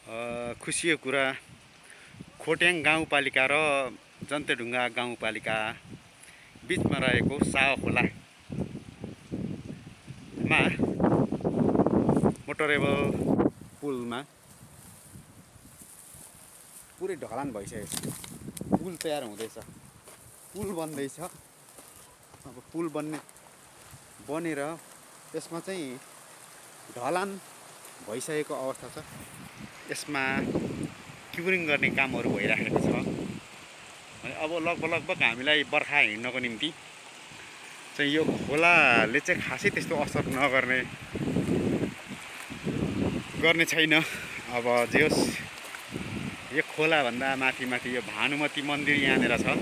खुसीको कुरा खोट्याङ गाउँपालिका र जन्तेढुङ्गा गाउँपालिका बीचमा रहेको सावा खोलामा मोटरेबल पुलमा पुरै ढलान भइसकेको छ। पुल तयार हुँदैछ, पुल बन्दैछ। अब पुल बनेर त्यसमा चाहिँ ढलान भइसकेको अवस्था छ। यसमा क्युरिङ गर्ने कामहरू भइराखेको छ। अब लगभग हामीलाई बर्खा हिँड्नको निम्ति चाहिँ यो खोलाले चाहिँ खासै त्यस्तो असर गर्ने छैन। अब जे होस्, यो खोलाभन्दा माथि यो भानुमती मन्दिर यहाँनिर छ।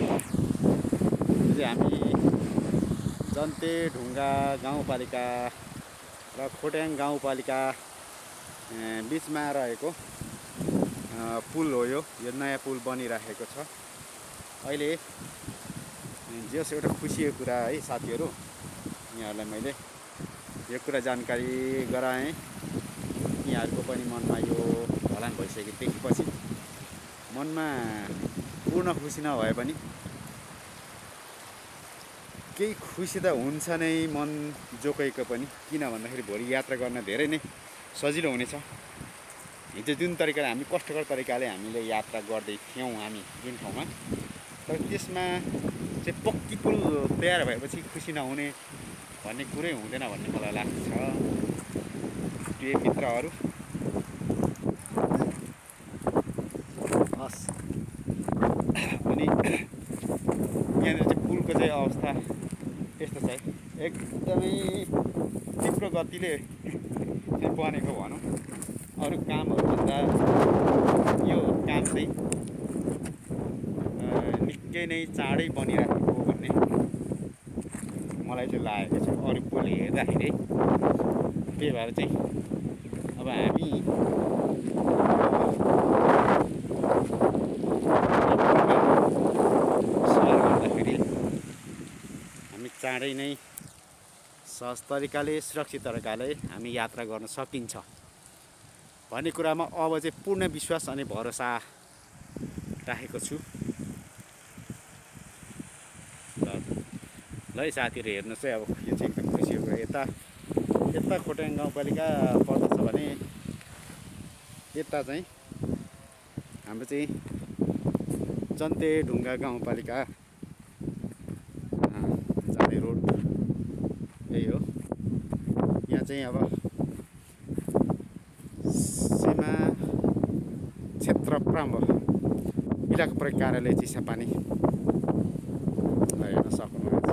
हामी जन्तेढुङ्गा गाउँपालिका र खोट्याङ गाउँपालिका बिचमा रहेको पुल हो। यो नयाँ पुल बनिराखेको छ। अहिले जस एउटा खुसीको कुरा है साथीहरू, यहाँहरूलाई मैले यो कुरा जानकारी गराएँ। यहाँहरूको पनि मनमा यो ढलान भइसकेपछि मनमा पूर्ण खुसी नभए पनि केही खुसी त हुन्छ नै मन जोकैको पनि। किन भन्दाखेरि भोलि यात्रा गर्न धेरै नै सजिलो हुनेछ। हिजो जुन तरिकाले हामी कष्टकर तरिकाले हामीले यात्रा गर्दै थियौँ हामी जुन ठाउँमा, तर त्यसमा चाहिँ पक्की पुल तयार भएपछि खुसी नहुने भन्ने कुरै हुँदैन भन्ने मलाई लाग्छ। प्रिय मित्रहरू, हस्, अनि यहाँनिर चाहिँ पुलको चाहिँ अवस्था यस्तो छ। एकदमै तीव्र गतिले बनेको भनौँ। अरू कामहरूभन्दा यो काम चाहिँ निकै नै चाँडै बनिरहेको हो भन्ने मलाई चाहिँ लागेको छ अरू पुल हेर्दाखेरि। त्यही भएर चाहिँ अब हामी सवार गर्दाखेरि हामी चाँडै नै सहज तरिकाले, सुरक्षित तरिकाले हामी यात्रा गर्न सकिन्छ भन्ने कुरामा अब चाहिँ पूर्ण विश्वास अनि भरोसा राखेको छु। ल है साथीहरू, हेर्नुहोस् है, अब यो चाहिँ एकदम खुसीको कुरा। यता खोट्याङ गाउँपालिका पर्दछ भने यता चाहिँ हाम्रो चाहिँ जन्तेढुङ्गा गाउँपालिका जाने रोड यही हो। यहाँ चाहिँ अब सीमा क्षेत्र प्रारम्भ इलाका प्रयोग कार्यालय चिसापानी हेर्न सक्नुहुन्छ।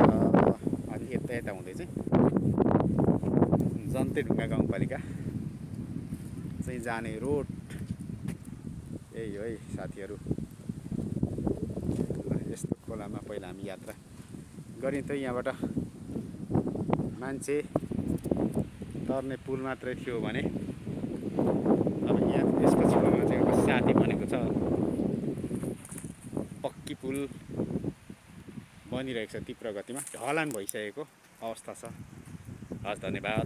अनि यता हुँदै चाहिँ जन्तेढुङ्गा गाउँपालिका चाहिँ जाने रोड यही हो है साथीहरू। यस्तो खोलामा पहिला हामी यात्रा गरिन्थ्यौँ। यहाँबाट मान्छे तर्ने पुल मात्रै थियो भने अब यहाँ यसको छेउमा चाहिँ एउटा साथी भनेको छ पक्की पुल बनिरहेको छ तीव्र गतिमा। ढलान भइसकेको अवस्था छ। हस्, धन्यवाद।